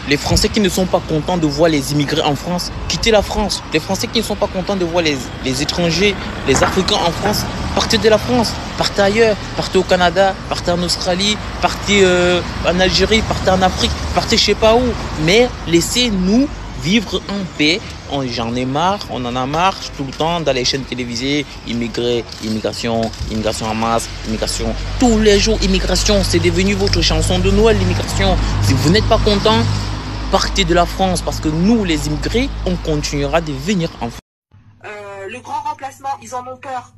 Les Français qui ne sont pas contents de voir les immigrés en France quitter la France. Les Français qui ne sont pas contents de voir les étrangers, les Africains en France, partez de la France, partez ailleurs, partez au Canada, partez en Australie, partez en Algérie, partez en Afrique, partez je sais pas où. Mais laissez-nous vivre en paix. J'en ai marre, on en a marre tout le temps dans les chaînes télévisées, immigration en masse, immigration, tous les jours immigration, c'est devenu votre chanson de Noël, l'immigration. Si vous n'êtes pas content, partez de la France parce que nous les immigrés, on continuera de venir en France. Le grand remplacement, ils en ont peur.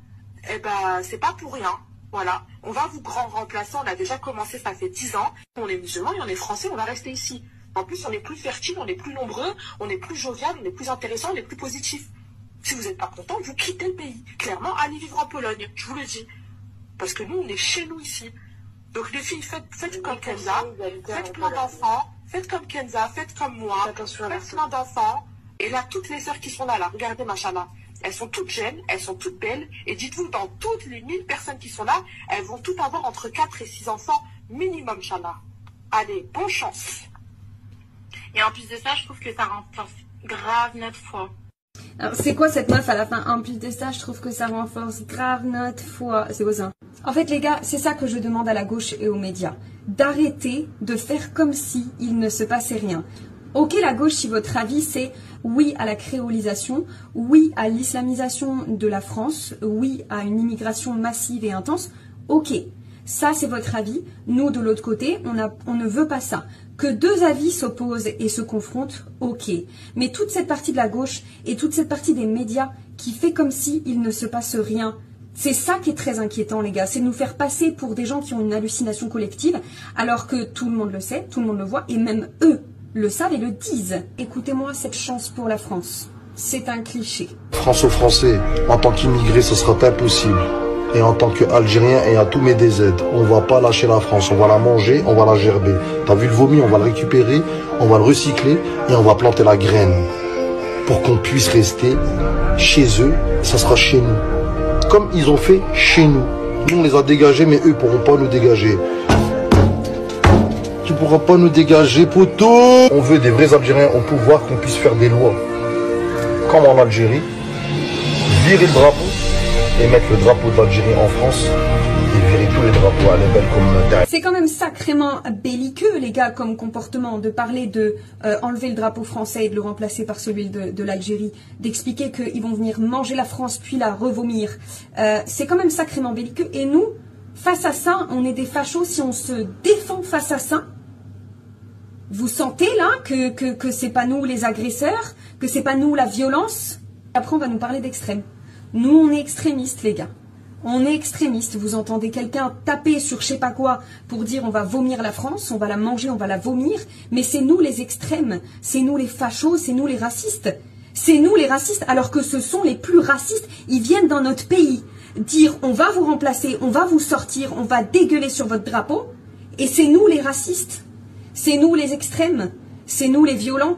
Eh ben, c'est pas pour rien. Voilà, on va vous grand remplacer, on a déjà commencé, ça fait 10 ans. On est musulmans et on est français, on va rester ici. En plus, on est plus fertile, on est plus nombreux, on est plus jovial, on est plus intéressant, on est plus positif. Si vous n'êtes pas content, vous quittez le pays. Clairement, allez vivre en Pologne, je vous le dis. Parce que nous, on est chez nous ici. Donc les filles, faites comme Kenza, faites plein d'enfants, faites comme Kenza, faites comme moi, faites plein d'enfants. Et là, toutes les sœurs qui sont là, regardez machallah, elles sont toutes jeunes, elles sont toutes belles. Et dites-vous, dans toutes les 1000 personnes qui sont là, elles vont toutes avoir entre 4 et 6 enfants minimum, machallah. Allez, bonne chance. Et en plus de ça, je trouve que ça renforce grave notre foi. Alors, c'est quoi cette meuf à la fin? En plus de ça, je trouve que ça renforce grave notre foi. C'est quoi ça? En fait, les gars, c'est ça que je demande à la gauche et aux médias. D'arrêter de faire comme si il ne se passait rien. Ok, la gauche, si votre avis c'est oui à la créolisation, oui à l'islamisation de la France, oui à une immigration massive et intense, ok. Ça, c'est votre avis. Nous, de l'autre côté, on ne veut pas ça. Que deux avis s'opposent et se confrontent, ok. Mais toute cette partie de la gauche et toute cette partie des médias qui fait comme si il ne se passe rien, c'est ça qui est très inquiétant, les gars. C'est de nous faire passer pour des gens qui ont une hallucination collective, alors que tout le monde le sait, tout le monde le voit, et même eux le savent et le disent. Écoutez-moi cette chance pour la France. C'est un cliché. France aux Français, en tant qu'immigré, ce sera impossible. Et en tant qu'Algérien et à tous mes DZ, on va pas lâcher la France, on va la manger, on va la gerber. T'as vu le vomi, on va le récupérer, on va le recycler et on va planter la graine. Pour qu'on puisse rester chez eux, ça sera chez nous. Comme ils ont fait chez nous. Nous on les a dégagés, mais eux ne pourront pas nous dégager. Tu pourras pas nous dégager, poteau. On veut des vrais Algériens au pouvoir, qu'on puisse faire des lois. Comme en Algérie, virer le drapeau et mettre le drapeau d'Algérie en France et virer tous les drapeaux à l'échelle comme derrière. C'est quand même sacrément belliqueux, les gars, comme comportement, de parler de enlever le drapeau français et de le remplacer par celui de l'Algérie, d'expliquer qu'ils vont venir manger la France puis la revomir. C'est quand même sacrément belliqueux. Et nous, face à ça, on est des fachos si on se défend face à ça. Vous sentez là que c'est pas nous les agresseurs, que c'est pas nous la violence. Après, on va nous parler d'extrême. Nous, on est extrémistes, les gars. On est extrémistes. Vous entendez quelqu'un taper sur je sais pas quoi pour dire on va vomir la France, on va la manger, on va la vomir. Mais c'est nous les extrêmes. C'est nous les fachos, c'est nous les racistes. C'est nous les racistes, alors que ce sont les plus racistes. Ils viennent dans notre pays dire on va vous remplacer, on va vous sortir, on va dégueuler sur votre drapeau. Et c'est nous les racistes. C'est nous les extrêmes. C'est nous les violents.